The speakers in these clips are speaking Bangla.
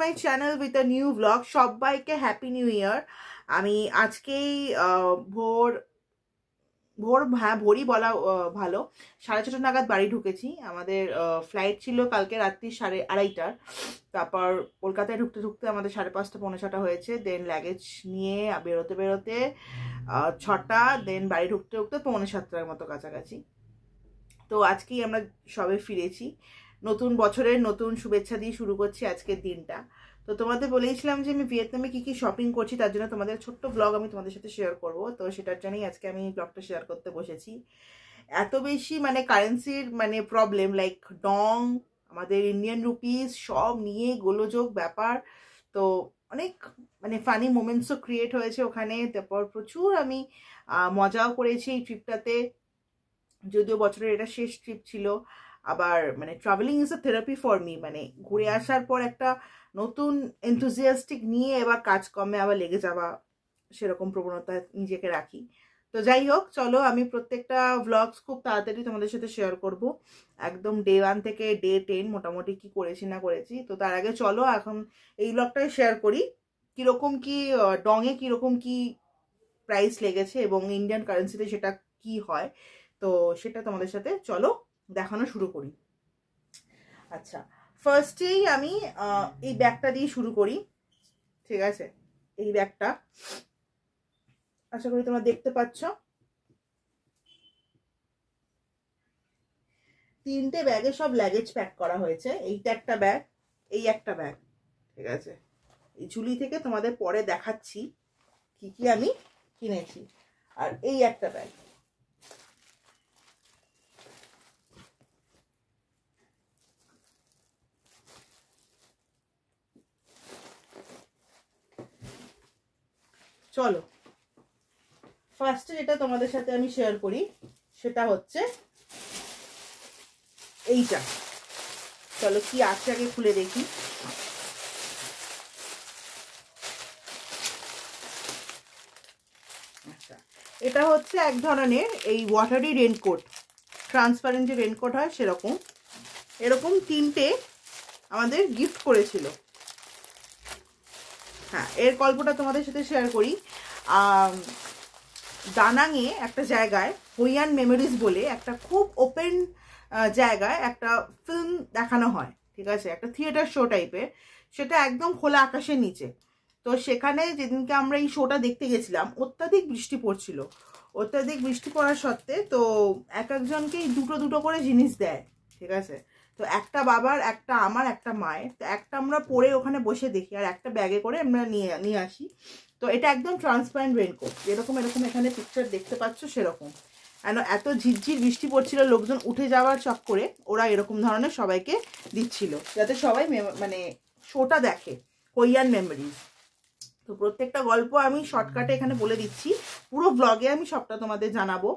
My channel with a new blog. সবাইকে হ্যাপি নিউ ইয়ার। আমি আজকেই ভোরই বলা ভালো, 6:30 নাগাদ বাড়ি ঢুকেছি। আমাদের ফ্লাইট ছিল কালকে রাত্রি 2:30টার। তারপর কলকাতায় ঢুকতে ঢুকতে আমাদের 5:30 পৌনে 6টা হয়েছে। দেন লাগেজ নিয়ে বেরোতে বেরোতে 6টা, দেন বাড়ি ঢুকতে ঢুকতে পৌনে 7টার মতো কাছাকাছি। তো আজকেই আমরা সবে ফিরেছি। নতুন বছরের নতুন শুভেচ্ছা দিয়ে শুরু করছি আজকের দিনটা। তো তোমাদের বলেইছিলাম যে আমি ভিয়েতনামে কি কি শপিং করছি, তার জন্য তোমাদের ছোট্ট ব্লগ আমি তোমাদের সাথে শেয়ার করব। তো সেটার জন্যই আজকে আমি ব্লগটা শেয়ার করতে বসেছি। এত বেশি কারেন্সির প্রবলেম, লাইক ডং, আমাদের ইন্ডিয়ান রুপিস সব নিয়ে গোলযোগ ব্যাপার। তো অনেক ফানি মোমেন্টসও ক্রিয়েট হয়েছে ওখানে। তারপর প্রচুর আমি মজাও করেছি এই ট্রিপটাতে, যদিও বছরের এটা শেষ ট্রিপ ছিল। আবার travelling is a therapy for me. ঘুরে আসার পর একটা নতুন এনথুজিয়াস্টিক নিয়ে এবার কাজকর্মে আবার লেগে যাওয়া, সেরকম প্রবণতা নিজেকে রাখি। তো যাই হোক, চলো আমি প্রত্যেকটা ভ্লগস খুব তাড়াতাড়ি তোমাদের সাথে শেয়ার করব, একদম ডে 1 থেকে ডে 10 মোটামুটি কি করেছি না করেছি। তো তার আগে চলো এখন এই ভ্লগটাই শেয়ার করি, কিরকম কি ডংয়ে কিরকম কি প্রাইস লেগেছে এবং ইন্ডিয়ান কারেন্সিতে সেটা কি হয়। তো সেটা তোমাদের সাথে চলো দেখানো শুরু করি। আচ্ছা, ফার্স্টেই আমি এই ব্যাগটা দিয়ে শুরু করি, ঠিক আছে? এই ব্যাগটা আশা করি তোমরা দেখতে পাচ্ছ। 3টে ব্যাগে সব লাগেজ প্যাক করা হয়েছে। এইটা একটা ব্যাগ, এই একটা ব্যাগ, ঠিক আছে? এই ঝুলি থেকে তোমাদের পরে দেখাচ্ছি কি কি আমি কিনেছি। আর এই একটা ব্যাগ। চলো ফার্স্টে যেটা তোমাদের সাথে আমি শেয়ার করি সেটা হচ্ছে এইটা। চলো কি আছে আগে খুলে দেখি। আচ্ছা, এটা হচ্ছে এক ধরনের এই ওয়াটারি রেনকোট, ট্রান্সপারেন্ট যে রেনকোট হয় সেরকম। এরকম 3টে আমাদের গিফট করেছিল। হ্যাঁ, এর গল্পটা তোমাদের সাথে শেয়ার করি। দানাংয়ে একটা জায়গায় হোয়ান মেমোরিজ বলে একটা খুব ওপেন জায়গায় একটা ফিল্ম দেখানো হয়, ঠিক আছে? একটা থিয়েটার শো টাইপের, সেটা একদম খোলা আকাশের নিচে। তো সেখানে যেদিনকে আমরা এই শোটা দেখতে গেছিলাম অত্যাধিক বৃষ্টি পড়ছিল। অত্যাধিক বৃষ্টি পড়ার সত্ত্বে তো এক একজনকেই দুটো দুটো করে জিনিস দেয়, ঠিক আছে? তো একটা বাবার, একটা আমার, একটা মায়ের। তো একটা আমরা পরে ওখানে বসে দেখি, আর একটা ব্যাগে করে আমরা নিয়ে আসি। তো এটা একদম ট্রান্সপারেন্ট রেনকোট, যেরকম এরকম এখানে পিকচার দেখতে পাচ্ছ সেরকম। এত ঝিরঝির বৃষ্টি পড়ছিল, লোকজন উঠে যাওয়ার চক্করে ওরা এরকম ধরনের সবাইকে দিচ্ছিল, যাতে সবাই শোটা দেখে, হোয়ান মেমোরিজ। তো প্রত্যেকটা গল্প আমি শর্টকাটে এখানে বলে দিচ্ছি, পুরো ব্লগে আমি সবটা তোমাদের জানাবো,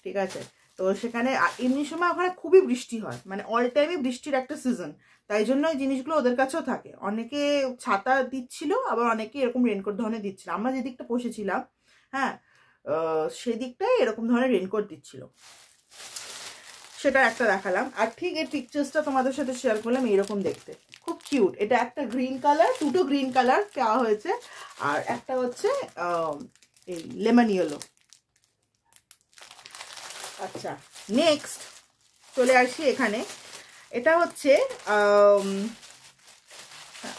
ঠিক আছে? তো সেখানে এমনি সময় ওখানে খুবই বৃষ্টি হয়, অল টাইমই বৃষ্টির একটা সিজন। তাই জন্য এই জিনিসগুলো ওদের কাছেও থাকে। অনেকে ছাতা দিচ্ছিল, আবার অনেকে এরকম রেনকোট ধরনের দিচ্ছিল। আমরা যেদিকটা বসেছিলাম, হ্যাঁ, সেদিকটাই এরকম ধরনের রেনকোট দিচ্ছিল। সেটা একটা দেখালাম। আর ঠিক এই পিকচার্সটা তোমাদের সাথে শেয়ার করলাম, এইরকম দেখতে খুব কিউট। এটা একটা গ্রিন কালার, দুটো গ্রিন কালার দেওয়া হয়েছে, আর একটা হচ্ছে এই লেমন ইয়েলো। আচ্ছা, নেক্সট চলে আসি এখানে। এটা হচ্ছে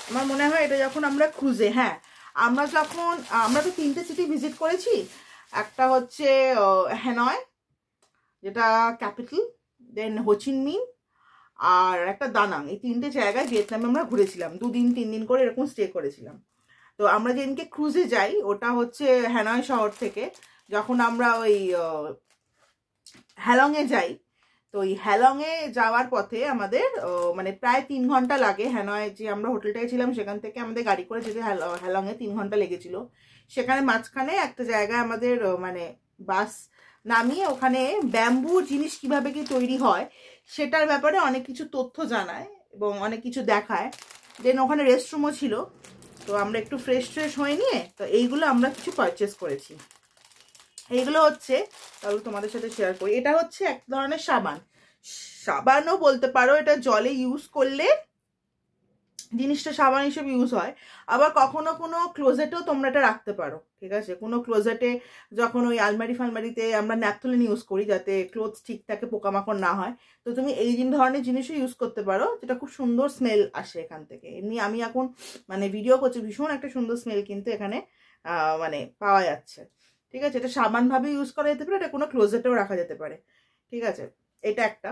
আমার মনে হয় এটা যখন আমরা ক্রুজে, হ্যাঁ, আমরা তো 3টে সিটি ভিজিট করেছি। একটা হচ্ছে হ্যানয়, যেটা ক্যাপিটাল, দেন হোচিমিন, আর একটা দানাং। এই 3টে জায়গায় ভিয়েতনামে আমরা ঘুরেছিলাম, 2 দিন 3 দিন করে এরকম স্টে করেছিলাম। তো আমরা যেদিনকে ক্রুজে যাই ওটা হচ্ছে হ্যানয় শহর থেকে। যখন আমরা ওই হ্যালংয়ে যাই, তো ওই হ্যালংয়ে যাওয়ার পথে আমাদের প্রায় 3 ঘন্টা লাগে। হ্যানয় যে আমরা হোটেলটায় ছিলাম সেখান থেকে আমাদের গাড়ি করে যেতে হ্যালংয়ে 3 ঘন্টা লেগেছিল। সেখানে মাঝখানে একটা জায়গায় আমাদের বাস নামিয়ে ওখানে ব্যাম্বুর জিনিস কিভাবে কি তৈরি হয় সেটার ব্যাপারে অনেক কিছু তথ্য জানায় এবং অনেক কিছু দেখায়। দেন ওখানে রেস্টরুমও ছিল। তো আমরা একটু ফ্রেশ হয়ে নিয়ে তো এইগুলো আমরা কিছু পারচেস করেছি। এইগুলো হচ্ছে, তাহলে তোমাদের সাথে শেয়ার করি। এটা হচ্ছে এক ধরনের সাবানও বলতে পারো। এটা জলে ইউজ করলে জিনিসটা সাবান হিসেবে ইউজ হয়। আবার কখনো কোনো ক্লোজেটেও তোমরা এটা রাখতে পারো, ঠিক আছে? কোনো ক্লোজেটে যখন ওই আলমারি ফালমারিতে আমরা ন্যাপথলিন ইউজ করি যাতে ক্লোথ ঠিক থাকে, পোকামাকড় না হয়, তো তুমি এই ধরনের জিনিসও ইউজ করতে পারো, যেটা খুব সুন্দর স্মেল আসে এখান থেকে। এমনি আমি এখন মানে ভিডিও করছি, ভীষণ একটা সুন্দর স্মেল কিন্তু এখানে মানে পাওয়া যাচ্ছে, ঠিক আছে? এটা সাবানভাবে ইউজ করা যেতে পারে, এটা কোনো ক্লোজেটেও রাখা যেতে পারে, ঠিক আছে? এটা একটা,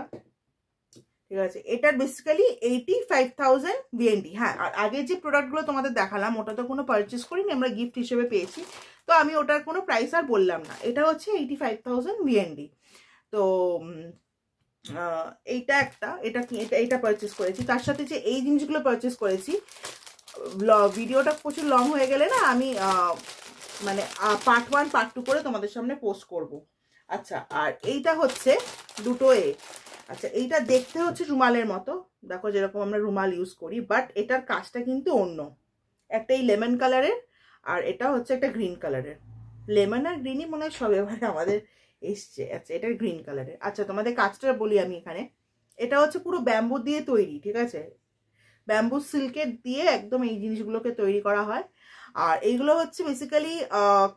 ঠিক আছে? এটার বেসিক্যালি 85,000 VND। হ্যাঁ, আর আগে যে প্রোডাক্টগুলো তোমাদের দেখালাম ওটা তো কোনো পারচেস করিনি, আমরা গিফট হিসেবে পেয়েছি, তো আমি ওটার কোনো প্রাইস আর বললাম না। এটা হচ্ছে 85,000 VND। তো এইটা একটা, এটা পারচেস করেছি। তার সাথে যে এই জিনিসগুলো পারচেস করেছি, ভিডিওটা প্রচুর লং হয়ে গেলে না আমি মানে পার্ট 1 পার্ট 2 করে তোমাদের সামনে পোস্ট করব। আচ্ছা, আর এইটা হচ্ছে দুটো আচ্ছা, এইটা দেখতে হচ্ছে রুমালের মতো, দেখো যেরকম আমরা রুমাল ইউজ করি, বাট এটার কাজটা কিন্তু অন্য। একটা এই লেমন কালারের, আর এটা হচ্ছে একটা গ্রিন কালারের। লেমন আর গ্রিনই মনে হয় সব এবারে আমাদের এসছে। আচ্ছা, এটা গ্রিন কালারের। আচ্ছা, তোমাদের কাজটা বলি আমি এখানে। এটা হচ্ছে পুরো ব্যাম্বু দিয়ে তৈরি, ঠিক আছে? ব্যাম্বু সিল্কের দিয়ে একদম এই জিনিসগুলোকে তৈরি করা হয়। আর এইগুলো হচ্ছে বেসিক্যালি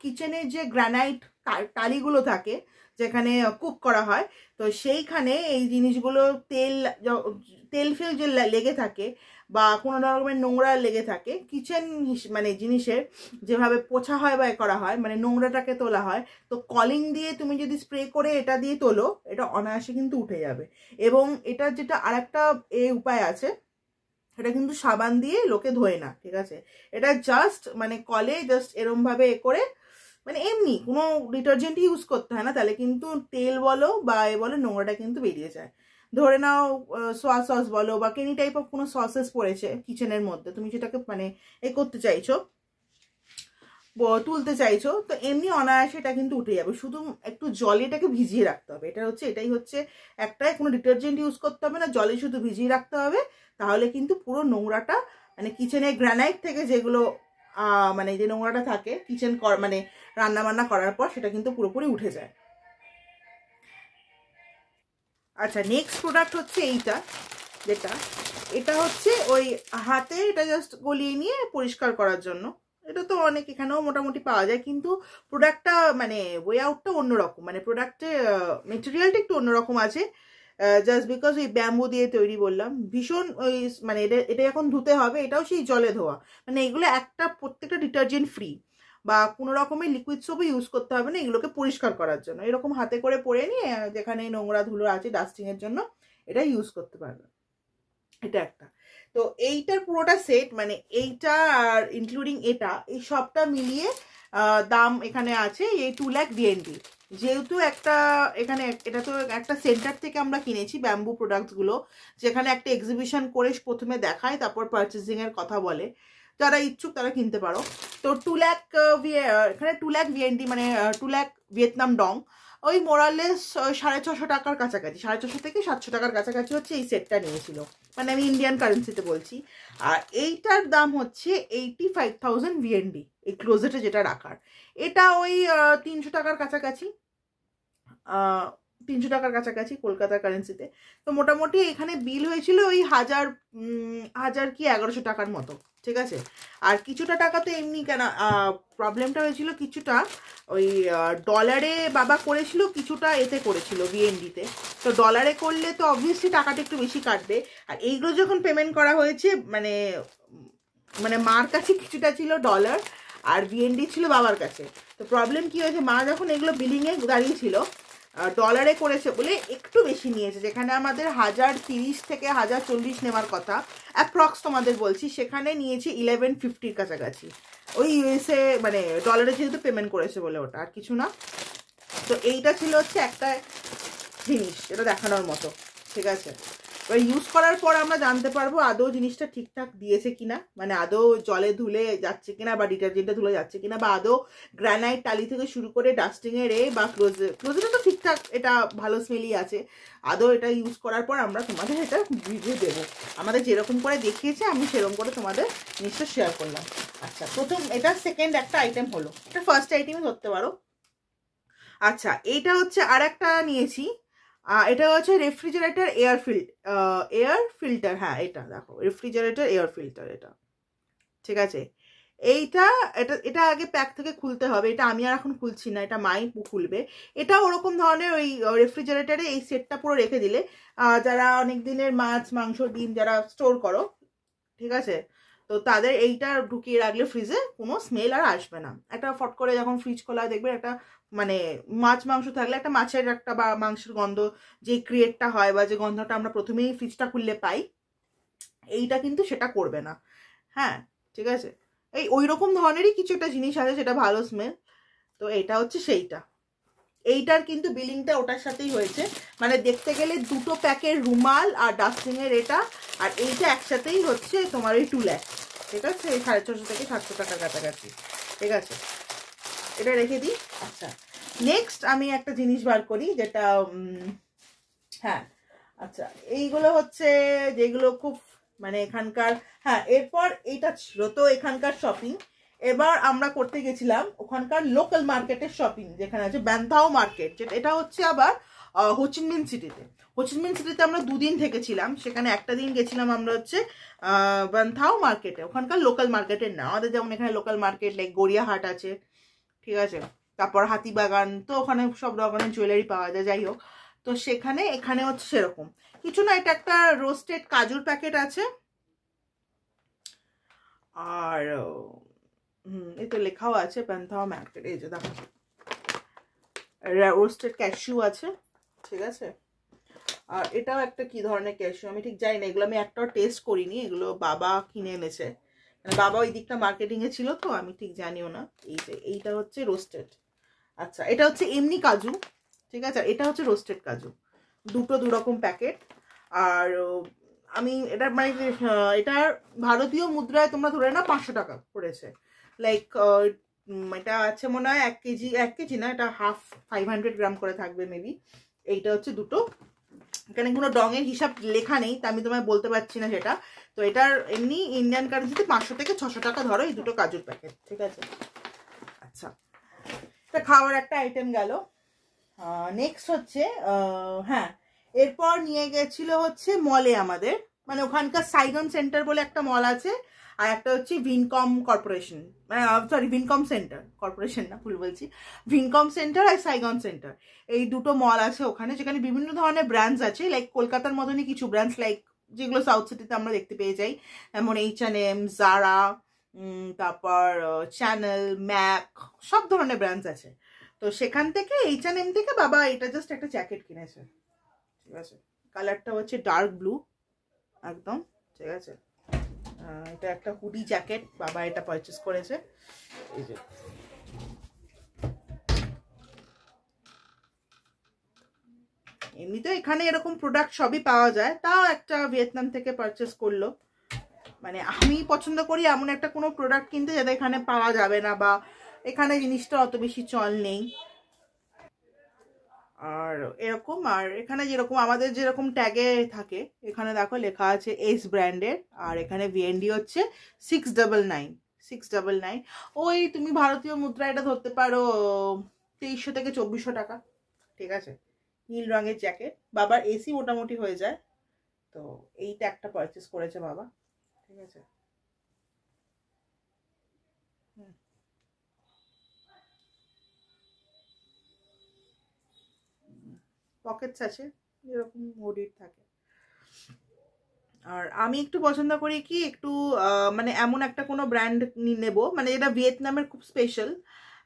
কিচেনের যে গ্রানাইট টালিগুলো থাকে যেখানে কুক করা হয়, তো সেইখানে এই জিনিসগুলো তেল ফেল যে লেগে থাকে বা কোনো রকমের নোংরা লেগে থাকে, কিচেন মানে জিনিসের যেভাবে পোছা হয় বা করা হয়, মানে নোংরাটাকে তোলা হয়, তো কলিং দিয়ে তুমি যদি স্প্রে করে এটা দিয়ে তোলো, এটা অনায়াসে কিন্তু উঠে যাবে। এবং এটার যেটা আরেকটা উপায় আছে, এটা কিন্তু সাবান দিয়ে লোকে ধোয় না, ঠিক আছে? এটা জাস্ট মানে কলে জাস্ট এরম ভাবে করে, মানে এমনি কোনো ডিটারজেন্ট ইউজ করতে হয় না, তাহলে কিন্তু তেল বলো বা বলো নোংরাটা কিন্তু বেরিয়ে যায়। ধরে নাও সোয়া সস বলো বা কেনি টাইপ অফ কোনো সসেস পড়েছে কিচেনের মধ্যে, তুমি যেটাকে মানে করতে চাইছো, তুলতে চাইছো, তো এমনি অনায়াসে এটা কিন্তু উঠে যাবে। শুধু একটু জলে এটাকে ভিজিয়ে রাখতে হবে। এটাই হচ্ছে একটাই, কোনো ডিটারজেন্ট ইউজ করতে হবে না, জলে শুধু ভিজিয়ে রাখতে হবে, তাহলে কিন্তু পুরো নোংরাটা মানে কিচেনের গ্রানাইট থেকে যেগুলো মানে যে নোংরাটা থাকে কিচেন মানে রান্না বান্না করার পর, সেটা কিন্তু পুরোপুরি উঠে যায়। আচ্ছা, নেক্সট প্রোডাক্ট হচ্ছে এইটা, এটা হচ্ছে ওই হাতে এটা জাস্ট গলিয়ে নিয়ে পরিষ্কার করার জন্য। এটা তো অনেক এখানেও মোটামুটি পাওয়া যায়, কিন্তু প্রোডাক্টটা মানে ওয়ে আউটটা অন্যরকম, মানে প্রোডাক্টের মেটেরিয়ালটা একটু অন্যরকম আছে। জাস্ট বিকজ ওই ব্যাম্বু দিয়ে তৈরি বললাম, ভীষণ ওই মানে এটা এখন ধুতে হবে, এটাও সেই জলে ধোয়া, মানে এগুলো প্রত্যেকটা ডিটারজেন্ট ফ্রি বা কোনো রকমের লিকুইড সোপও ইউজ করতে হবে না এগুলোকে পরিষ্কার করার জন্য। এরকম হাতে করে পরে নিয়ে যেখানে নোংরা ধুলো আছে ডাস্টিংয়ের জন্য এটা ইউজ করতে পারবে। এটা একটা। তো এইটার পুরোটা সেট, মানে এইটা আর ইনক্লুডিং এটা, এই সবটা মিলিয়ে দাম এখানে আছে এই 2 লাখ VND। যেহেতু একটা এখানে এটা তো একটা সেন্টার থেকে আমরা কিনেছি ব্যাম্বু প্রোডাক্টসগুলো, যেখানে একটা এক্সিবিশন করে প্রথমে দেখায়, তারপর পারচেসিংয়ের কথা বলে। যারা ইচ্ছুক তারা কিনতে পারো। তো 2 লাখ এখানে 2 লাখ VND মানে 2 লাখ ভিয়েতনাম ডং, ওই মোরালেস 650 টাকার কাছাকাছি, 650 থেকে 700 টাকার কাছাকাছি হচ্ছে এই সেটটা নিয়েছিল, মানে আমি ইন্ডিয়ান কারেন্সিতে বলছি। আর এইটার দাম হচ্ছে 85,000 VND, এই ক্লোজেটে যেটা রাখার। এটা ওই 300 টাকার কাছাকাছি, 300 টাকার কাছাকাছি কলকাতার কারেন্সিতে। তো মোটামুটি এখানে বিল হয়েছিল ওই হাজার কি 1100 টাকার মতো, ঠিক আছে? আর কিছুটা টাকা তো এমনি কেন প্রবলেমটা হয়েছিল, কিছুটা ওই ডলারে বাবা করেছিল, কিছুটা এতে করেছিল VND-তে। তো ডলারে করলে তো অবভিয়াসলি টাকাটা একটু বেশি কাটবে। আর এইগুলো যখন পেমেন্ট করা হয়েছে মানে মার কাছে কিছুটা ছিল ডলার আর VND ছিল বাবার কাছে। তো প্রবলেম কি হয়েছে, মা যখন এগুলো বিলিংয়ে দাঁড়িয়েছিল ডলারে করেছে বলে একটু বেশি নিয়েছে, যেখানে আমাদের 1030 থেকে 1040 নেওয়ার কথা অ্যাপ্রক্স তোমাদের বলছি, সেখানে নিয়েছে 1150-র কাছাকাছি। ওই USA মানে ডলারে যেহেতু পেমেন্ট করেছে বলে ওটা, আর কিছু না। তো এইটা ছিল হচ্ছে একটা জিনিস, এটা দেখানোর মতো, ঠিক আছে? এবার ইউজ করার পর আমরা জানতে পারবো আদৌ জিনিসটা ঠিকঠাক দিয়েছে কিনা, মানে আদৌ জলে ধুলে যাচ্ছে কিনা বা ডিটারজেন্টে ধুলে যাচ্ছে কিনা, বা আদৌ গ্রানাইট টালি থেকে শুরু করে ডাস্টিংয়ের বা ক্লোজেটে তো ঠিকঠাক এটা ভালো স্মেলই আছে। আদৌ এটা ইউজ করার পর আমরা তোমাদের এটা রিভিউ দেবো, আমাদের যেরকম করে দেখিয়েছে আমি সেরকম করে তোমাদের জিনিসটা শেয়ার করলাম। আচ্ছা, প্রথম এটা সেকেন্ড একটা আইটেম হলো, এটা ফার্স্ট আইটেমই ধরতে পারো। আচ্ছা, এইটা হচ্ছে আর একটা নিয়েছি, এটা হচ্ছে রেফ্রিজারেটর এয়ার ফিল্টার। হ্যাঁ এটা দেখো রেফ্রিজারেটর এয়ার ফিল্টার এটা, ঠিক আছে। এটা এটা আগে প্যাক থেকে খুলতে হবে, এটা আমি আর এখন খুলছি না, এটা মাই খুলবে। এটা ওরকম ধরনের ওই রেফ্রিজারেটরে এই সেটটা পুরো রেখে দিলে যারা অনেক দিনের মাছ মাংস ডিম যারা স্টোর করো, ঠিক আছে, তো তাদের এইটা ঢুকিয়ে রাখলে ফ্রিজে কোনো স্মেল আর আসবে না। একটা ফট করে যখন ফ্রিজ খোলা দেখবে একটা মানে মাছ মাংস থাকলে একটা মাছের একটা বা মাংসের গন্ধ যে ক্রিয়েটটা হয় বা যে গন্ধটা আমরা প্রথমেই ফ্রিজটা খুললে পাই, এইটা কিন্তু সেটা করবে না। হ্যাঁ ঠিক আছে, এই ওই রকম ধরনেরই কিছু একটা জিনিস আছে যেটা ভালো স্মেল। তো এইটা হচ্ছে সেইটা, এইটার কিন্তু বিলিংটা ওটার সাথেই হয়েছে, মানে দেখতে গেলে দুটো প্যাকের রুমাল আর ডাস্টিংয়ের এটা আর এইটা একসাথেই হচ্ছে তোমার ওই 2 লাখ, ঠিক আছে, 650 থেকে 700 টাকার কাছাকাছি, ঠিক আছে, এটা রেখে দিই। আচ্ছা নেক্সট আমি একটা জিনিস বার করি যেটা হ্যাঁ আচ্ছা এইগুলো হচ্ছে যেগুলো খুব মানে এখানকার, হ্যাঁ এরপর এইটা ছিল তো এখানকার শপিং। এবার আমরা করতে গেছিলাম ওখানকার লোকাল মার্কেটের শপিং, যেখানে আছে ব্যান্থাও মার্কেট, যেটা এটা হচ্ছে আবার হোচিমিন সিটিতে। হোচিমিন সিটিতে আমরা 2 দিন থেকেছিলাম, সেখানে একটা দিন গেছিলাম আমরা হচ্ছে ব্যান্থাও মার্কেটে, ওখানকার লোকাল মার্কেটের না, আমাদের যেমন এখানে লোকাল মার্কেট লাইক গড়িয়াহাট আছে, ঠিক আছে, তারপর হাতিবাগান, তো ওখানে সব ধরনের জুয়েলারি পাওয়া যায়, যাই হোক, তো সেখানে এখানে হচ্ছে সেরকম কিছু না। এটা একটা রোস্টেড কাজুর প্যাকেট আছে, আর এই তো লেখাও আছে ব্যান্থাও মার্কেট, এই যে দেখো রোস্টেড ক্যাশিউ আছে, ঠিক আছে, আর এটাও একটা কি ধরনের ক্যাশিউ আমি ঠিক জানি না, এগুলো আমি একটাও টেস্ট করিনি, এগুলো বাবা কিনে এনেছে, মানে বাবা ওই দিকটা মার্কেটিংয়ে ছিল তো আমি ঠিক জানিও না। এই যে এইটা হচ্ছে রোস্টেড, আচ্ছা এটা হচ্ছে এমনি কাজু, ঠিক আছে, এটা হচ্ছে রোস্টেড কাজু, দুটো 2 রকম প্যাকেট। আর আমি এটা মানে এটার ভারতীয় মুদ্রায় তোমরা ধরে না 500 টাকা পড়েছে, লাইক এটা আছে মনে হয় 1 কেজি না, এটা 500 গ্রাম করে থাকবে মেবি। এইটা হচ্ছে দুটো, এখানে কোনো ডঙের হিসাব লেখা নেই তা আমি তোমায় বলতে পারছি না সেটা। তো এটার এমনি ইন্ডিয়ান কারেন্সিতে 500 থেকে 600 টাকা ধরো এই দুটো কাজুর প্যাকেট, ঠিক আছে। আচ্ছা এটা খাওয়ার একটা আইটেম গেল। নেক্সট হচ্ছে হ্যাঁ এরপর নিয়ে গেছিল হচ্ছে মলে আমাদের, মানে ওখানকার সাইগন সেন্টার বলে একটা মল আছে, আর একটা হচ্ছে ভিনকম কর্পোরেশন, মানে সরি ভিনকম সেন্টার, কর্পোরেশন না ভুল বলছি, ভিনকম সেন্টার আর সাইগন সেন্টার, এই দুটো মল আছে ওখানে, যেখানে বিভিন্ন ধরনের ব্র্যান্ডস আছে, লাইক কলকাতার মতনই কিছু ব্র্যান্ডস লাইক যেগুলো সাউথ সিটিতে আমরা দেখতে পেয়ে যাই, যেমন H&M, জারা, তারপর চ্যানেল, ম্যাক, সব ধরনের ব্র্যান্ডস আছে। তো সেখান থেকে H&M থেকে বাবা এটা জাস্ট একটা জ্যাকেট কিনেছে, ঠিক আছে, কালারটা হচ্ছে ডার্ক ব্লু একদম, ঠিক আছে, এটা একটা হুডি জ্যাকেট বাবা এটা পারচেস করেছে। এই যে এমনিতে এখানে এরকম প্রোডাক্ট সবই পাওয়া যায়, তাও একটা ভিয়েতনাম থেকে পারচেস করলো, মানে আমি পছন্দ করি এমন একটা কোনো প্রোডাক্ট কিনতে যেটা এখানে পাওয়া যাবে না বা এখানে জিনিসটা অত বেশি চল নেই। আর এরকম, আর এখানে যেরকম আমাদের যেরকম ট্যাগে থাকে, এখানে দেখো লেখা আছে এস ব্র্যান্ডের, আর এখানে VND হচ্ছে 699, ওই তুমি ভারতীয় মুদ্রা এটা ধরতে পারো 2300 থেকে 2400 টাকা, ঠিক আছে, নীল রঙের জ্যাকেট, বাবার এসি মোটামুটি হয়ে যায়, তো এইটা একটা পারচেস করেছে বাবা, ঠিক আছে। পকেটস আছে এরকম হুডির থাকে। আর আমি একটু পছন্দ করি কি একটু মানে এমন একটা কোনো ব্র্যান্ড নেব মানে যেটা ভিয়েতনামের খুব স্পেশাল,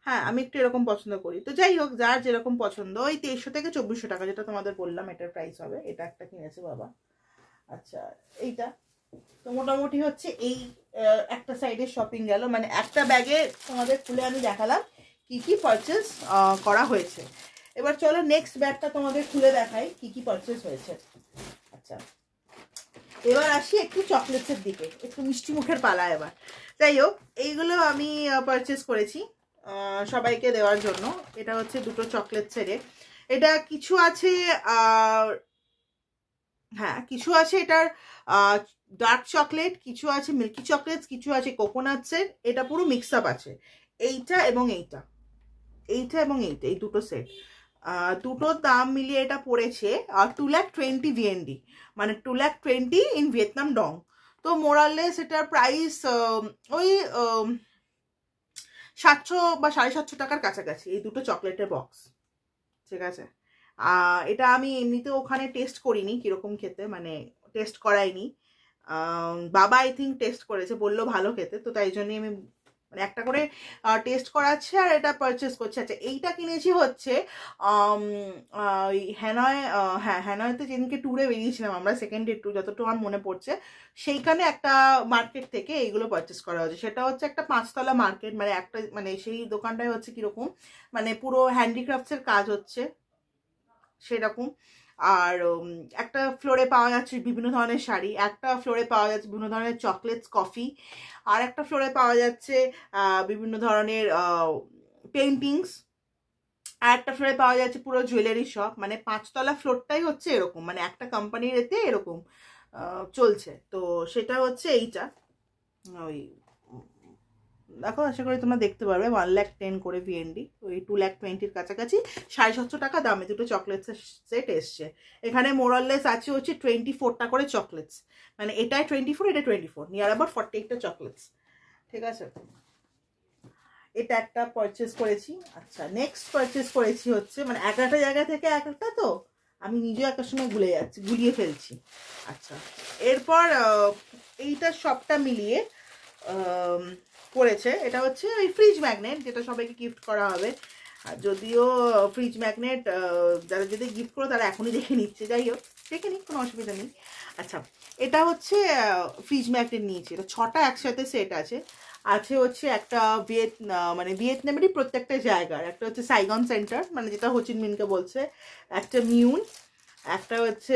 হ্যাঁ আমি একটু এরকম পছন্দ করি। তো যাই হোক যার যেরকম পছন্দ, ওই 2300 থেকে 2400 টাকা যেটা তোমাদের বললাম এটার প্রাইস হবে, এটা একটা কিনেছে বাবা। আচ্ছা এইটা তো মোটামুটি হচ্ছে এই একটা সাইডের শপিং গেল, মানে একটা ব্যাগে তোমাদের খুলে আমি দেখালাম কি কি পারচেস করা হয়েছে। এবার চলো নেক্সট ব্যাগটা তোমাদের খুলে দেখাই কি কি পারচেস হয়েছে। আচ্ছা এবার আসি একটু চকলেটসের দিকে, একটু মিষ্টি মুখের পালা এবার। যাই হোক এইগুলো আমি পারচেস করেছি সবাইকে দেওয়ার জন্য। এটা হচ্ছে দুটো চকলেট সেরে, এটা কিছু আছে হ্যাঁ কিছু আছে এটার ডার্ক চকলেট, কিছু আছে মিল্কি চকলেট, কিছু আছে কোকোনাটসের, এটা পুরো মিক্স আপ আছে, এইটা এবং এইটা, এইটা এবং এইটা, এই দুটো সেট। দুটোর দাম মিলিয়ে এটা পড়েছে 2,20,000 VND, মানে 2,20,000 ইন ভিয়েতনাম ডং। তো মোরাললেস এটার প্রাইস ওই 700 বা 750 টাকার কাছাকাছি এই দুটো চকলেটের বক্স, ঠিক আছে। এটা আমি এমনিতে ওখানে টেস্ট করিনি কিরকম খেতে, মানে টেস্ট করাইনি, বাবা আই থিঙ্ক টেস্ট করেছে, বললো ভালো খেতে, তো তাই জন্যই আমি মানে একটা করে টেস্ট করাচ্ছে আর এটা পারচেস করছে। আচ্ছা এইটা কিনেছি হচ্ছে হ্যানয়, হ্যাঁ হ্যানয়তে যেদিনকে ট্যুরে বেরিয়েছিলাম আমরা, সেকেন্ড ডে ট্যুর যতটুকু আমার মনে পড়ছে, সেইখানে একটা মার্কেট থেকে এইগুলো পারচেস করা হচ্ছে। সেটা হচ্ছে একটা 5তলা মার্কেট, মানে একটা মানে সেই দোকানটায় হচ্ছে কিরকম মানে পুরো হ্যান্ডিক্রাফটসের কাজ হচ্ছে সেরকম। আর একটা ফ্লোরে পাওয়া যাচ্ছে বিভিন্ন ধরনের শাড়ি, একটা ফ্লোরে পাওয়া যাচ্ছে বিভিন্ন ধরনের চকলেটস, কফি, আর একটা ফ্লোরে পাওয়া যাচ্ছে বিভিন্ন ধরনের পেন্টিংস, আর একটা ফ্লোরে পাওয়া যাচ্ছে পুরো জুয়েলারি শপ। মানে 5তলা ফ্লোরটাই হচ্ছে এরকম, মানে একটা কোম্পানির এতে এরকম চলছে। তো সেটা হচ্ছে এইটা, ওই দেখো আশা করি তোমরা দেখতে পারবে 1,10,000 করে VND, ওই 2,20,000 কাছাকাছি, 750 টাকা দামে দুটো চকলেটসের সেট এসছে। এখানে মোরাললেস আছে হচ্ছে 24টা করে চকলেটস, মানে এটাই 24, এটা 24, নিয়ার অ্যাবাউট 48টা চকলেটস, ঠিক আছে। এটা একটা পারচেস করেছি। আচ্ছা নেক্সট পারচেস করেছি হচ্ছে, মানে একটা জায়গা থেকে একটা, তো আমি নিজেও একটা সময় গুলিয়ে ফেলছি। আচ্ছা এরপর এইটা সবটা মিলিয়ে পড়েছে, এটা হচ্ছে ওই ফ্রিজ ম্যাগনেট, যেটা সবাইকে গিফট করা হবে। আর যদিও ফ্রিজ ম্যাগনেট যারা যদি গিফট করো তারা এখনই দেখে নিচ্ছে, যাই হোক দেখে নিক, কোনো অসুবিধা নেই। আচ্ছা এটা হচ্ছে ফ্রিজ ম্যাগনেট নিয়েছি, এটা 6টা একসাথে সেট আছে। আছে হচ্ছে একটা মানে ভিয়েতনামেরই প্রত্যেকটা জায়গার, একটা হচ্ছে সাইগন সেন্টার, মানে যেটা হোচিমিনকে বলছে, একটা মিউন, একটা হচ্ছে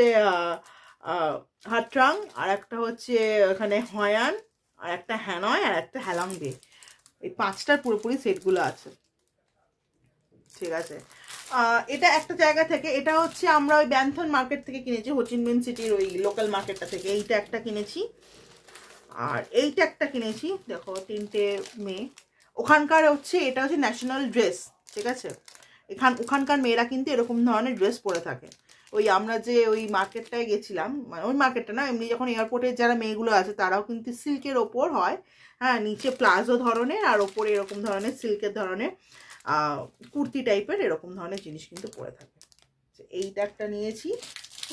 হাট্রাং, আর একটা হচ্ছে এখানে হয়ান, আর একটা হ্যানয়, আর একটা হ্যালংবে। এই 5টার পুরোপুরি সেটগুলো আছে, ঠিক আছে। এটা একটা জায়গা থেকে, এটা হচ্ছে আমরা ওই ব্যান্থন মার্কেট থেকে কিনেছি, হোচিমিন সিটির ওই লোকাল মার্কেটটা থেকে। এইটা একটা কিনেছি, আর এইটা একটা কিনেছি, দেখো 3টে মেয়ে ওখানকার হচ্ছে, এটা হচ্ছে ন্যাশনাল ড্রেস, ঠিক আছে। ওখানকার মেয়েরা কিন্তু এরকম ধরনের ড্রেস পরে থাকে। ওই আমরা যে ওই মার্কেটটায় গেছিলাম, মানে ওই মার্কেটটা না, এমনি যখন এয়ারপোর্টের যারা মেয়েগুলো আছে তারাও কিন্তু সিল্কের ওপর হয়, হ্যাঁ, নিচে প্লাজো ধরনের আর ওপরে এরকম ধরনের সিল্কের ধরনের কুর্তি টাইপের এরকম ধরনের জিনিস কিন্তু পরে থাকে। এইটা একটা নিয়েছি,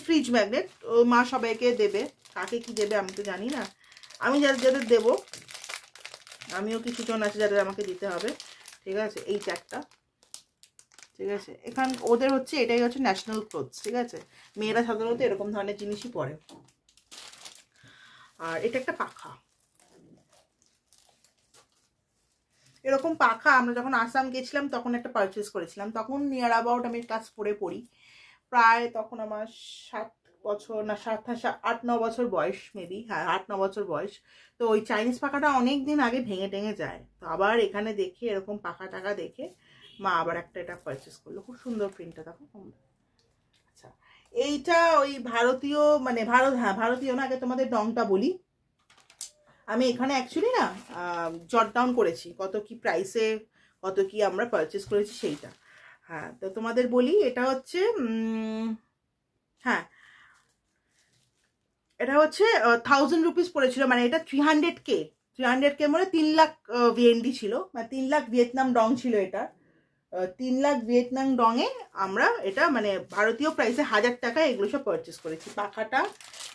ফ্রিজ ম্যাগনেট, মা সবাইকে দেবে, কাকে কি দেবে আমি তো জানি না, আমি যাদের দেবো, আমিও কিছুজন আছে যাদের আমাকে দিতে হবে, ঠিক আছে। এইটা একটা, ঠিক আছে। এখান ওদের হচ্ছে এটাই হচ্ছে ন্যাশনাল ক্লোথস, ঠিক আছে, মেয়েরা সাধারণত এরকম ধরনের জিনিসই পরে। আর এটা একটা পাখা, এরকম পাখা আমরা যখন আসাম গেছিলাম তখন একটা পারচেস করেছিলাম, তখন নিয়ার অ্যাবাউট আমি ক্লাস 4-এ পড়ি, প্রায় তখন আমার 7 বছর না 8-9 বছর বয়স, মেবি, হ্যাঁ 8-9 বছর বয়স। তো ওই চাইনিজ পাখাটা অনেক দিন আগে ভেঙে টেঙে যায়, তো আবার এখানে দেখে এরকম পাখা টাকা দেখে মা আবার একটা এটা পারচেস করলো, খুব সুন্দর প্রিন্টটা দেখো। আচ্ছা এইটা ওই ভারতীয়, মানে হ্যাঁ ভারতীয় না, আগে তোমাদের ডংটা বলি। আমি এখানে অ্যাকচুয়ালি না জট ডাউন করেছি কত কি প্রাইসে কত কি আমরা পারচেস করেছি সেইটা, হ্যাঁ। তো তোমাদের বলি, এটা হচ্ছে হ্যাঁ এটা হচ্ছে 1,000 রুপিস পড়েছিল, মানে এটা 300K মানে 3 লাখ VND ছিল, মানে 3 লাখ ভিয়েতনাম ডং ছিল এটা। 3 লাখ ভিয়েতনাম ডংয়ে আমরা এটা মানে ভারতীয় প্রাইসে 1000 টাকা এগুলো সব পারচেস করেছি। পাখাটা,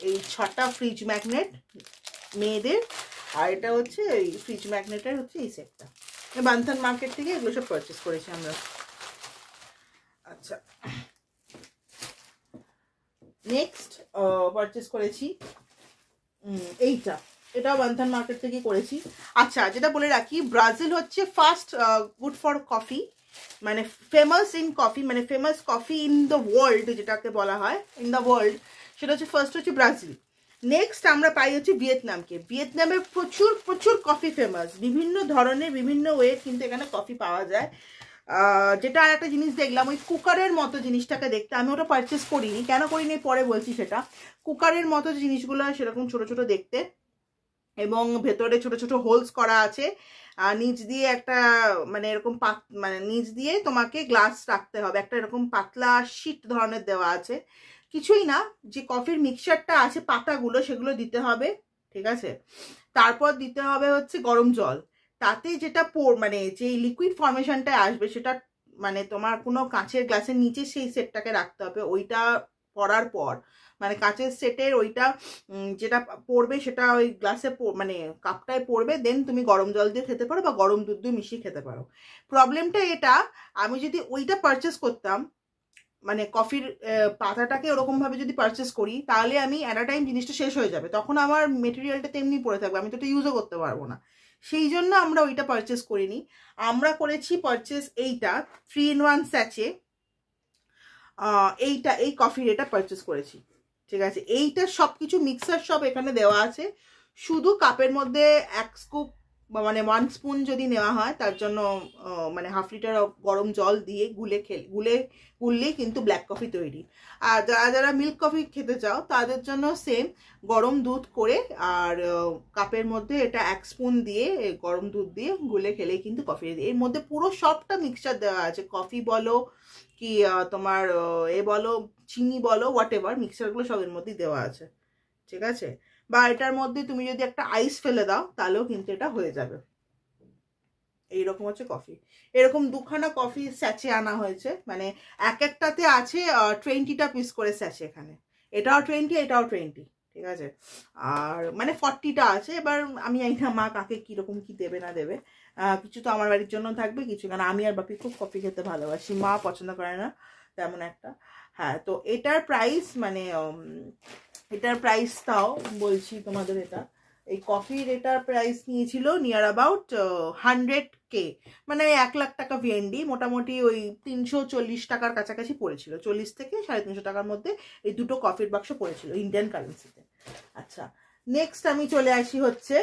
এই 6টা ফ্রিজ ম্যাগনেট মেয়েদের, আর এটা হচ্ছে এই ফ্রিজ ম্যাগনেটের হচ্ছে এই সেটটা, বান্থান মার্কেট থেকে এগুলো সব পারচেস করেছি আমরা। আচ্ছা নেক্সট পারচেস করেছি এইটা, এটাও বান্থান মার্কেট থেকে করেছি। আচ্ছা যেটা বলে রাখি, ব্রাজিল হচ্ছে ফার্স্ট গুড ফর কফি, মানে ফেমাস ইন কফি, মানে famous coffee in the world যেটাকে বলা হয়, ইন দ্য ওয়ার্ল্ড, সেটা হচ্ছে ফার্স্ট হচ্ছে ব্রাজিল। নেক্সট আমরা পাই হচ্ছে ভিয়েতনামকে, ভিয়েতনামে প্রচুর প্রচুর কফি ফেমাস, বিভিন্ন ধরনের বিভিন্ন ওয়ে কিন্তু এখানে কফি পাওয়া যায়। যেটা আর একটা জিনিস দেখলাম, ওই কুকারের মতো জিনিসটাকে দেখতে, আমি ওটা পারচেস করিনি, কেন করিনি পরে বলছি সেটা। কুকারের মতো জিনিসগুলো সেরকম ছোট ছোট দেখতে, এবং ভেতরে ছোট ছোট হোলস করা আছে। আর নিচ দিয়ে একটা মানে এরকম মানে নিচ দিয়ে তোমাকে গ্লাস রাখতে হবে, একটা এরকম পাতলা শীট ধরনের দেওয়া আছে। কিছুই না, যে কফির মিক্সচারটা আছে পাতাগুলো সেগুলো দিতে হবে, ঠিক আছে। তারপর দিতে হবে হচ্ছে গরম জল, তাতে যেটা মানে যে লিকুইড ফর্মেশনটা আসবে সেটা মানে তোমার কোনো কাঁচের গ্লাসের নিচে সেই সেটটাকে রাখতে হবে। ওইটা পড়ার পর মানে কাঁচের সেটের ওইটা যেটা পড়বে সেটা ওই গ্লাসে মানে কাপটায় পড়বে, দেন তুমি গরম জল দিয়ে খেতে পারো বা গরম দুধ দিয়ে মিশিয়ে খেতে পারো। প্রবলেমটা এটা, আমি যদি ওইটা পারচেস করতাম মানে কফির পাতাটাকে ওরকমভাবে যদি পারচেস করি, তাহলে আমি অ্যাট আ টাইম জিনিসটা শেষ হয়ে যাবে, তখন আমার মেটেরিয়ালটা তেমনি পড়ে থাকবে, আমি তো এটা ইউজও করতে পারবো না। সেই জন্য আমরা ওইটা পারচেস করিনি, আমরা করেছি পারচেস এইটা 3-in-1 স্যাচে। এই কফির এটা পারচেস করেছি, ঠিক আছে। এইটা সব কিছু মিক্সার সব এখানে দেওয়া আছে, শুধু কাপের মধ্যে 1 স্কুপ মানে 1 স্পুন যদি নেওয়া হয় তার জন্য মানে 1/2 লিটার গরম জল দিয়ে গুললেই কিন্তু ব্ল্যাক কফি তৈরি। আর যারা যারা মিল্ক কফি খেতে চাও তাদের জন্য সেম গরম দুধ করে আর কাপের মধ্যে এটা 1 স্পুন দিয়ে গরম দুধ দিয়ে গুলে খেলেই কিন্তু কফি রেডি। এর মধ্যে পুরো সবটা মিক্সচার দেওয়া আছে, কফি বলো কি তোমার বলো চিনি বলো হোয়াট এভার, মিক্সচারগুলো সব এর মধ্যেই দেওয়া আছে, ঠিক আছে। বা এটার মধ্যে তুমি যদি একটা আইস ফেলে দাও তাহলেও কিন্তু এটা হয়ে যাবে। এইরকম হচ্ছে কফি, এরকম 2খানা কফি স্যাচে আনা হয়েছে, মানে এক একটাতে আছে 20টা পিস করে স্যাচে, এখানে এটাও 20 এটাও 20, ঠিক আছে। আর মানে 40টা আছে। এবার আমি জানি না মা কাকে কিরকম কি দেবে না দেবে, কিছু তো আমার বাড়ির জন্য থাকবে, কিছু কারণ আমি আর বাপি খুব কফি খেতে ভালোবাসি, মা পছন্দ করে না তেমন একটা। হ্যাঁ, তো এটার প্রাইস মানে এটার প্রাইস তাও বলছি তোমাদের, এটা এই কফির এটার প্রাইস নিয়েছিল নিয়ার অ্যাবাউট 100K, মানে 1 লাখ টাকা ভিএনডি, মোটামুটি ওই 340 টাকার কাছাকাছি পড়েছিল, 40 থেকে 350 টাকার মধ্যে এই দুটো কফির বাক্স পড়েছিল ইন্ডিয়ান কারেন্সিতে। আচ্ছা, নেক্সট আমি চলে আসি হচ্ছে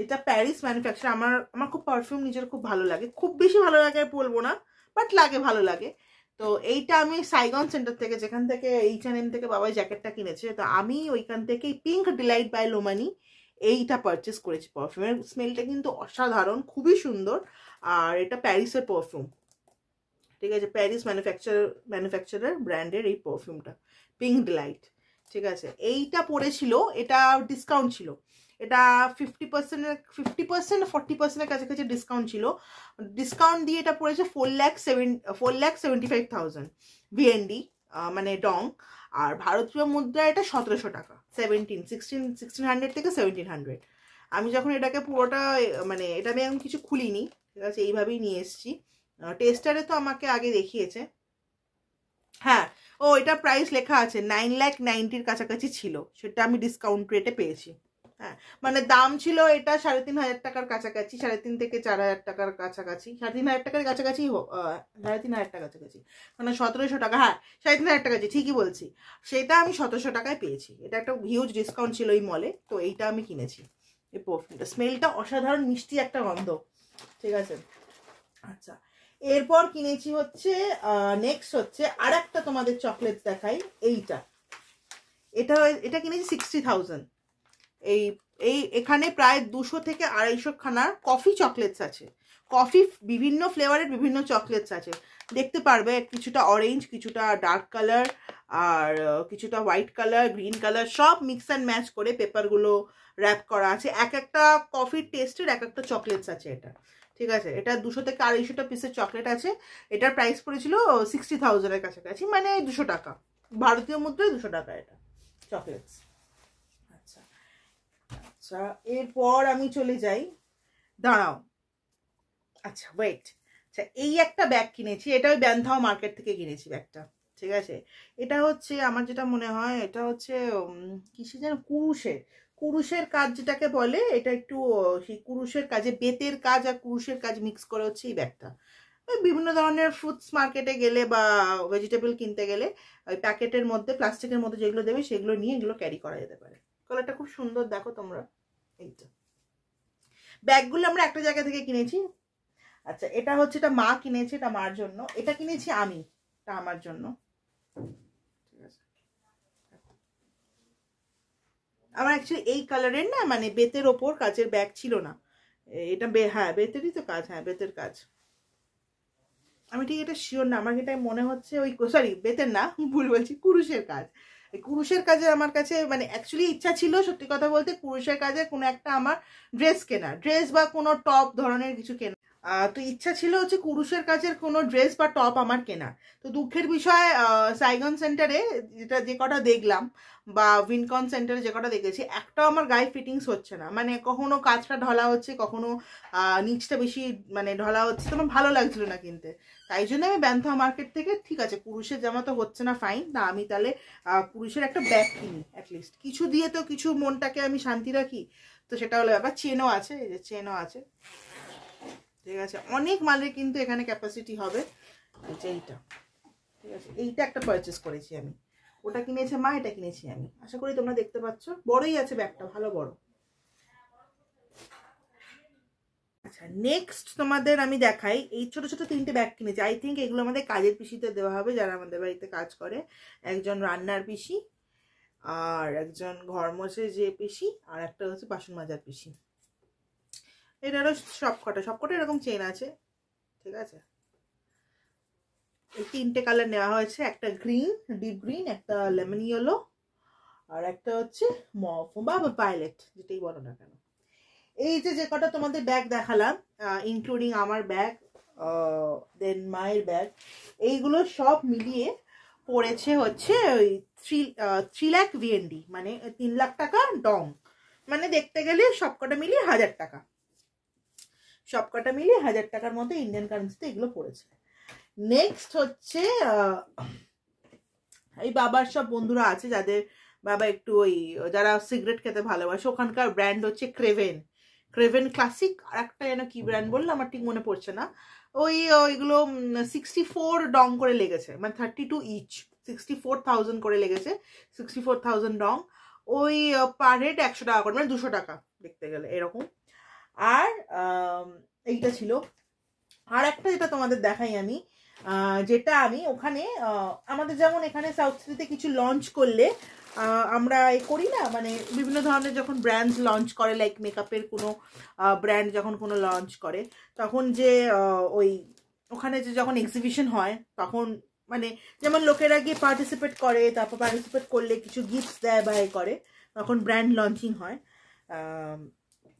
এটা প্যারিস ম্যানুফ্যাকচার। আমার খুব পারফিউম নিজের খুব ভালো লাগে, খুব বেশি ভালো লাগে বলবো না, বাট লাগে, ভালো লাগে। তো এইটা আমি সাইগন সেন্টার থেকে, যেখান থেকে H&M থেকে বাবাই জ্যাকেটটা কিনেছে, তো আমি ওইখান থেকে পিঙ্ক ডিলাইট বাই লোমানি এইটা পারচেস করেছি। পারফিউমের স্মেলটা কিন্তু অসাধারণ, খুবই সুন্দর। আর এটা প্যারিসের পারফিউম, ঠিক আছে, প্যারিস ম্যানুফ্যাকচারার ব্র্যান্ডের এই পারফিউমটা পিঙ্ক ডিলাইট, ঠিক আছে। এইটা পড়েছিল, এটা ডিসকাউন্ট ছিল, এটা 50% 40%-এর কাছাকাছি ডিসকাউন্ট ছিল, ডিসকাউন্ট দিয়ে এটা পড়েছে 4,75,000 ভিএনডি মানে ডং। আর ভারতীয় মুদ্রা এটা 1700 টাকা, 1600 থেকে 1700। আমি যখন এটাকে পুরোটা মানে এটা আমি এখন কিছু খুলিনি, ঠিক আছে, এইভাবেই নিয়ে এসেছি। টেস্টারে তো আমাকে আগে দেখিয়েছে। হ্যাঁ, ও এটা প্রাইস লেখা আছে 9,90,000 কাছাকাছি ছিল, সেটা আমি ডিসকাউন্ট রেটে পেয়েছি। হ্যাঁ, মানে দাম ছিল এটা 3,500 টাকার কাছাকাছি, 3,500 থেকে 4,000 টাকার কাছাকাছি, 3,500 টাকার কাছাকাছি, 3,500 টাকার কাছাকাছি, মানে 1,700 টাকা। হ্যাঁ, 3,500 টাকা, ঠিকই বলছি, সেটা আমি 1,700 টাকায় পেয়েছি। এটা একটা হিউজ ডিসকাউন্ট ছিল এই মলে, তো এইটা আমি কিনেছি। এই পারফিউমটা স্মেলটা অসাধারণ, মিষ্টি একটা গন্ধ, ঠিক আছে। আচ্ছা, এরপর কিনেছি হচ্ছে নেক্সট হচ্ছে আর একটা তোমাদের চকলেট দেখাই, এটা কিনেছি 60,000। এখানে প্রায় 200 থেকে 250 খানার কফি চকলেটস আছে, কফি বিভিন্ন ফ্লেভারের বিভিন্ন চকলেটস আছে, দেখতে পারবে, কিছুটা অরেঞ্জ, কিছুটা ডার্ক কালার, আর কিছুটা হোয়াইট কালার, গ্রিন কালার, সব মিক্স অ্যান্ড ম্যাচ করে পেপারগুলো র্যাপ করা আছে। এক একটা কফির টেস্টের এক একটা চকলেটস আছে এটা, ঠিক আছে। এটা 200 থেকে 250টা পিসের চকলেট আছে। এটার প্রাইস পড়েছিল 60,000-এর কাছাকাছি, মানে 200 টাকা ভারতীয় মুদ্রায়, 200 টাকা এটা চকলেটস। আচ্ছা আচ্ছা, এরপর আমি চলে যাই, দাঁড়াও, আচ্ছা ওয়েট, আচ্ছা এই একটা ব্যাগ কিনেছি, এটা ওই ব্যান্থাও মার্কেট থেকে কিনেছি ব্যাগটা, ঠিক আছে। এটা হচ্ছে আমার যেটা মনে হয় এটা হচ্ছে কিসে যেন কুরুশের কাজ যেটাকে বলে, এটা একটু সেই কুরুশের কাজে, বেতের কাজ আর কুরুশের কাজ মিক্স করে হচ্ছে এই ব্যাগটা। বিভিন্ন ধরনের ফ্রুটস মার্কেটে গেলে বা ভেজিটেবল কিনতে গেলে ওই প্যাকেটের মধ্যে প্লাস্টিকের মধ্যে যেগুলো দেবে সেগুলো নিয়ে এগুলো ক্যারি করা যেতে পারে। কালারটা খুব সুন্দর, দেখো তোমরা, এইটা ব্যাগগুলো আমরা একটা জায়গা থেকে কিনেছি। আচ্ছা, এটা হচ্ছে, এটা মা কিনেছে, এটা মার জন্য, এটা কিনেছি আমি, এটা আমার জন্য, ঠিক আছে। আমার অ্যাকচুয়ালি এই কালারের না মানে বেতের ওপর কাচের ব্যাগ ছিল না, এটা হ্যাঁ বেতেরই তো কাজ, হ্যাঁ বেতের কাজ, আমি ঠিক এটা শিওর না, আমার এটা মনে হচ্ছে ওই সরি বেতের না, ভুল বলছি, কুরুশের কাজ। কুরুশের কাজে আমার কাছে মানে অ্যাকচুয়ালি ইচ্ছা ছিল সত্যি কথা বলতে কুরুশের কাজে কোনো একটা আমার ড্রেস কেনা, ড্রেস বা কোনো টপ ধরনের কিছু কেনা, তো ইচ্ছা ছিল হচ্ছে কুরুশের কাজের কোনো ড্রেস বা টপ আমার কেনা। তো দুঃখের বিষয় সাইগন সেন্টারে যে কটা দেখলাম বা উইনকন সেন্টারে যে কটা দেখেছি একটাও আমার গায়ে ফিটিংস হচ্ছে না, মানে কখনো কাজটা ঢলা হচ্ছে, কখনো নিচটা বেশি মানে ঢলা হচ্ছে, তো আমার ভালো লাগছিল না কিনতে। তাই জন্য আমি ব্যান্থা মার্কেট থেকে ঠিক আছে কুরুশের জামা তো হচ্ছে না ফাইন, না আমি তাহলে কুরুশের একটা ব্যাগ কিনি, অ্যাটলিস্ট কিছু দিয়ে তো কিছু মনটাকে আমি শান্তি রাখি। তো সেটা হলো ব্যাপার। চেনও আছে, এই যে চেনও আছে, ঠিক আছে, অনেক মালের কিন্তু এখানে ক্যাপাসিটি হবে। এইটা ঠিক আছে, এইটা একটা পারচেস করেছি আমি, ওটা কিনেছে মা, এটা কিনেছি আমি, আশা করি তোমরা দেখতে পাচ্ছ, বড়ই আছে ব্যাগটা, ভালো বড়। আচ্ছা নেক্সট তোমাদের আমি দেখাই, এই ছোট ছোট তিনটে ব্যাগ কিনেছি, আই থিঙ্ক এগুলো আমাদের কাজের পিসিতে দেওয়া হবে যারা আমাদের বাড়িতে কাজ করে, একজন রান্নার পিসি, আর একজন ঘর মোছে যে পিসি, আর একটা হচ্ছে বাসন মাজার পিসি। এটারও সবকটা এরকম চেন আছে, ঠিক আছে। এই তিনটে কালার নেওয়া হয়েছে, একটা গ্রিন, ডিপ গ্রিন, একটা লেমন ইয়েলো, আর একটা হচ্ছে মভ বা ভায়োলেট, যেটাই বলো না কেন। এই যে কটা তোমাদের ব্যাগ দেখালাম, ইনক্লুডিং আমার ব্যাগ, দেন মায়ের ব্যাগ, এইগুলো সব মিলিয়ে পড়েছে হচ্ছে ওই 3 লাখ ভিএনডি, মানে 3 লাখ টাকা ডং, মানে দেখতে গেলে সবকটা মিলিয়ে 1000 টাকা, সবকটা মিলিয়ে 1000 টাকার মতো ইন্ডিয়ান কারেন্সিতে এগুলো পড়েছে। নেক্সট হচ্ছে এই বাবার সব বন্ধুরা আছে যাদের বাবা একটু ওই যারা সিগারেট খেতে ভালোবাসে, ওখানকার ব্র্যান্ড হচ্ছে ক্রেভেন ক্লাসিক, আর একটা যেন কি ব্র্যান্ড বললো আমার ঠিক মনে পড়ছে না, ওইগুলো 64 ডং করে লেগেছে, মানে 32 ইচ, 64,000 করে লেগেছে, 64,000 ডং, ওই পার হেড 100 টাকা করে, মানে 200 টাকা দেখতে গেলে এরকম। আর এইটা ছিল, আর একটা যেটা তোমাদের দেখাই আমি, যেটা আমি ওখানে আমাদের যেমন এখানে সাউথ সিটিতে কিছু লঞ্চ করলে আমরা করি না, মানে বিভিন্ন ধরনের যখন ব্র্যান্ডস লঞ্চ করে, লাইক মেকআপের কোনো ব্র্যান্ড যখন কোনো লঞ্চ করে, তখন যে ওই ওখানে যে যখন এক্সিবিশন হয় তখন মানে যেমন লোকেরা গিয়ে পার্টিসিপেট করে, তারপর পার্টিসিপেট করলে কিছু গিফটস দেয় বা করে, তখন ব্র্যান্ড লঞ্চিং হয়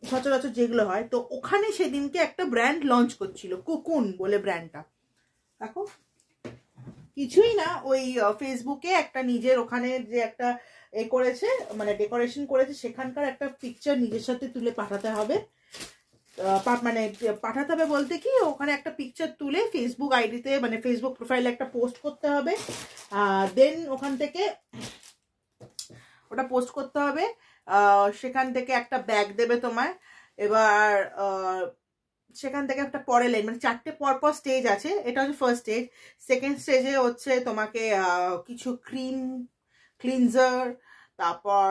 সচরাচর যেগুলো হয়। তো ওখানে সেদিনকে একটা ব্র্যান্ড লঞ্চ করছিল, কুকুন বলে ব্র্যান্ডটা, দেখো কিছুই না, ওই ফেসবুকে একটা নিজের ওখানে যে একটা করেছে মানে ডেকোরেশন করেছে, সেখানকার একটা পিকচার নিজের সাথে তুলে পাঠাতে হবে, মানে পাঠাতে হবে বলতে কি ওখানে একটা পিকচার তুলে ফেসবুক আইডিতে মানে ফেসবুক প্রোফাইলে একটা পোস্ট করতে হবে, দেন ওখান থেকে ওটা পোস্ট করতে হবে, সেখান থেকে একটা ব্যাগ দেবে তোমায়, এবার সেখান থেকে একটা পরে লাইন, মানে 4টে পরপর স্টেজ আছে, এটা হচ্ছে ফার্স্ট স্টেজ। সেকেন্ড স্টেজে হচ্ছে তোমাকে কিছু ক্লিনজার, তারপর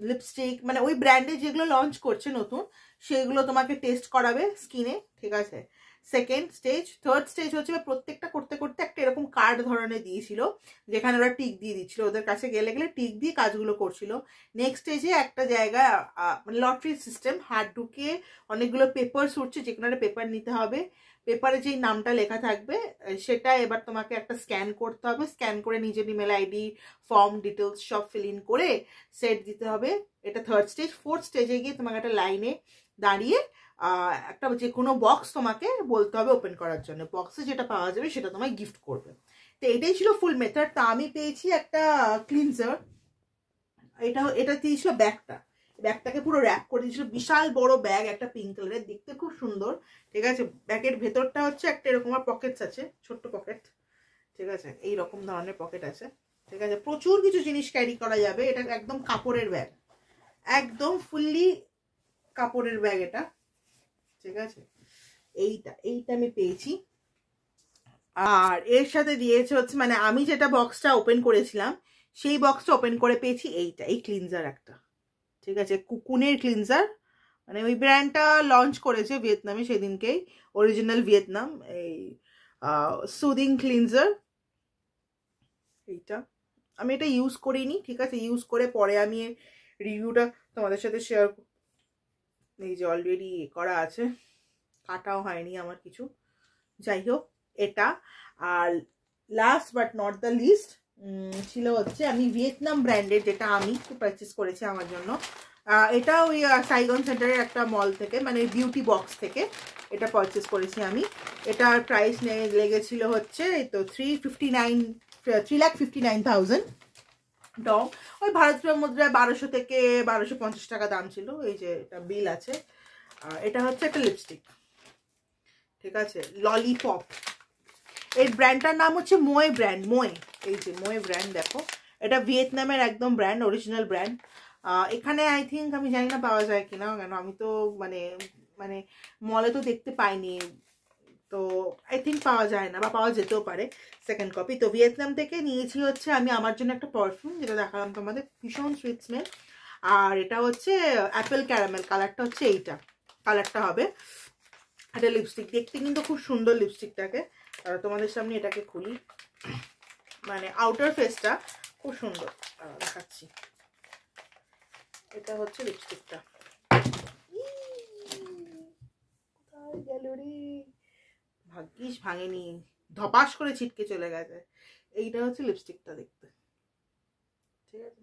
লিপস্টিক, মানে ওই ব্র্যান্ডে যেগুলো লঞ্চ করছে নতুন সেগুলো তোমাকে টেস্ট করাবে স্কিনে, ঠিক আছে। সেকেন্ড স্টেজ, থার্ড স্টেজ হচ্ছে প্রত্যেকটা করতে করতে একটা এরকম কার্ড ধরনের দিয়েছিল, যেখানে ওরা টিক দিয়ে দিচ্ছিল, ওদের কাছে গেলে টিক দিয়ে কাজগুলো করছিল। নেক্সট স্টেজে একটা জায়গায় লটারি সিস্টেম, হাত ঢুকিয়ে অনেকগুলো পেপার উঠছে, যে কোনো একটা পেপার নিতে হবে, পেপারে যেই নামটা লেখা থাকবে সেটা এবার তোমাকে একটা স্ক্যান করতে হবে, স্ক্যান করে নিজের ইমেল আইডি, ফর্ম ডিটেলস সব ফিল ইন করে সেট দিতে হবে। এটা থার্ড স্টেজ। ফোর্থ স্টেজে গিয়ে তোমাকে একটা লাইনে দাঁড়িয়ে একটা যে কোনো বক্স তোমাকে বলতে হবে ওপেন করার জন্য, বক্সে যেটা পাওয়া যাবে সেটা তোমায় গিফট করবে। তো এটাই ছিল ফুল মেথড। তা আমি পেয়েছি একটা ক্লিনজার, এটা দিয়েছিল ব্যাগটাকে পুরো র্যাপ করে দিয়েছিল, বিশাল বড় ব্যাগ, একটা পিঙ্ক কালারের, দেখতে খুব সুন্দর, ঠিক আছে। ব্যাগের ভেতরটা হচ্ছে একটা এরকম পকেটস আছে, ছোট্ট পকেট, ঠিক আছে, এই রকম ধরনের পকেট আছে, ঠিক আছে, প্রচুর কিছু জিনিস ক্যারি করা যাবে। এটা একদম কাপড়ের ব্যাগ, একদম ফুললি কাপড়ের ব্যাগ এটা, ঠিক আছে। এইটা আমি পেয়েছি। আর এর সাথে দিয়েছে হচ্ছে মানে আমি যেটা বক্সটা ওপেন করেছিলাম সেই বক্সটা ওপেন করে পেয়েছি এই ক্লিনজার একটা, ঠিক আছে, কুকুনের ক্লিনজার, মানে ওই ব্র্যান্ডটা লঞ্চ করেছে ভিয়েতনামে সেদিনকেই, অরিজিনাল ভিয়েতনাম, এই সুদিং ক্লিনজার। এইটা আমি এটা ইউজ করিনি, ঠিক আছে, ইউজ করে পরে আমি রিভিউটা তোমাদের সাথে শেয়ার, এই যে অলরেডি করা আছে, কাটাও হয়নি আমার কিছু। যাই হোক এটা। আর last but not the least ছিল হচ্ছে আমি ভিয়েতনাম ব্র্যান্ডের, যেটা আমি পারচেস করেছি আমার জন্য। এটা ওই সাইগন সেন্টারের একটা মল থেকে, মানে বিউটি বক্স থেকে এটা পারচেস করেছি আমি। এটার প্রাইস লেগেছিল হচ্ছে এই তো 3,59,000 ডং। ওই ভারতীয় মুদ্রায় 1200 থেকে 1250 টাকা দাম ছিল। এই যে এটা বিল আছে। এটা হচ্ছে একটা লিপস্টিক, ঠিক আছে, ললিপপ। এর ব্র্যান্ডটার নাম হচ্ছে মোয়ে ব্র্যান্ড, মোয়ে। এই যে মোয়ে ব্র্যান্ড দেখো, এটা ভিয়েতনামের একদম ব্র্যান্ড, অরিজিনাল ব্র্যান্ড। এখানে আই থিঙ্ক, আমি জানি না পাওয়া যায় কিনা, কেন আমি তো মানে মানে মলে তো দেখতে পাইনি, তো আই থিঙ্ক পাওয়া যায় না, বা পাওয়া যেতেও পারে সেকেন্ড কপি। তো ভিয়েতনাম থেকে নিয়েছি হচ্ছে আমি আমার জন্য একটা পারফিউম, যেটা দেখালাম তোমাদের, ভীষণ সুইট স্মেল। আর এটা হচ্ছে অ্যাপেল ক্যারামেল, কালারটা হচ্ছে এইটা কালারটা হবে। একটা লিপস্টিক, দেখতে কিন্তু খুব সুন্দর লিপস্টিকটাকে। তোমাদের সামনে এটাকে খুলি, মানে আউটার ফেসটা খুব সুন্দর দেখাচ্ছি। এটা হচ্ছে লিপস্টিকটা, কোথায় গেল রে, ভাগ্যিস ভাঙেনি, ধপাস করে ছিটকে চলে গেছে। এইটা হচ্ছে লিপস্টিকটা দেখতে, ঠিক আছে।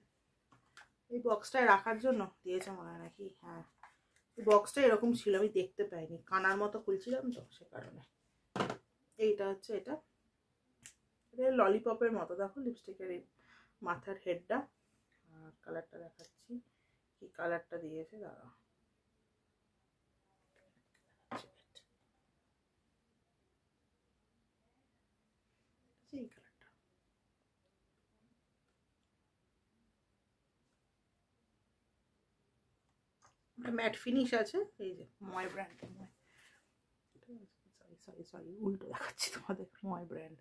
এই বক্সটায় রাখার জন্য দিয়েছে মনে হয় নাকি, হ্যাঁ এই বক্সটা এরকম ছিল, আমি দেখতে পাইনি, কানার মতো খুলছিলাম তো সে কারণে। এইটা হচ্ছে এটা ললিপপের মতো, দেখো লিপস্টিকের এই মাথার হেডটা। আর কালারটা দেখাচ্ছি, কি কালারটা দিয়েছে দাঁড়াও, এই কালারটা। ম্যাট ফিনিশ আছে, এই যে ময় ব্র্যান্ড, সরি উল্টো দেখাচ্ছি তোমাদের, ময় ব্র্যান্ড।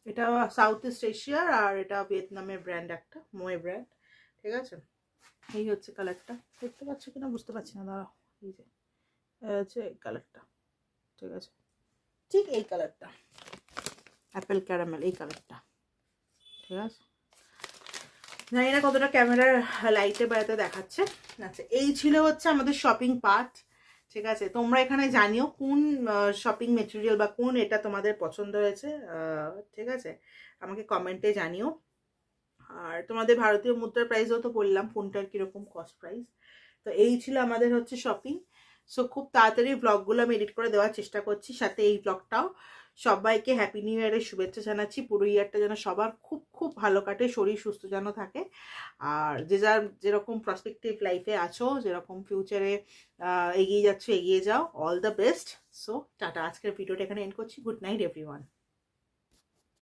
এটা সাউথ ইস্ট এশিয়ার, আর এটা ভিয়েতনামের ব্র্যান্ড একটা, মোয়ে ব্র্যান্ড, ঠিক আছে। এই হচ্ছে কালারটা, দেখতে পাচ্ছ কিনা বুঝতে পারছি না, দাঁড়াও, এই যে হচ্ছে এই কালারটা, ঠিক আছে, ঠিক এই কালারটা অ্যাপেল ক্যারামেল, এই কালারটা, ঠিক আছে। জানি না কতটা ক্যামেরার লাইটে বাইরে দেখাচ্ছে। আচ্ছা, এই ছিল হচ্ছে আমাদের শপিং পার্ট, ঠিক আছে। তোমরা এখানে জানিও কোন শপিং মেটেরিয়াল বা কোন এটা তোমাদের পছন্দ হয়েছে, ঠিক আছে, আমাকে কমেন্টে জানিও। আর তোমাদের ভারতীয় মুদ্রার প্রাইসও তো বললাম কোনটার কিরকম কস্ট প্রাইস। তো এই ছিল আমাদের হচ্ছে শপিং। সো খুব তাড়াতাড়ি ব্লগগুলো আমি এডিট করে দেওয়ার চেষ্টা করছি, সাথে এই ব্লগটাও। সবাইকে হ্যাপি নিউ ইয়ারের শুভেচ্ছা জানাচ্ছি। পুরো ইয়ারটা যেন সবার খুব খুব ভালো কাটে, শরীর সুস্থ যেন থাকে। আর যে যার যেরকম প্রসপেক্টিভ লাইফে আছো, যেরকম ফিউচারে এগিয়ে যাচ্ছ, এগিয়ে যাও, all the best. So tata, আজকের ভিডিওটা এখানে এন্ড করছি। Good night everyone.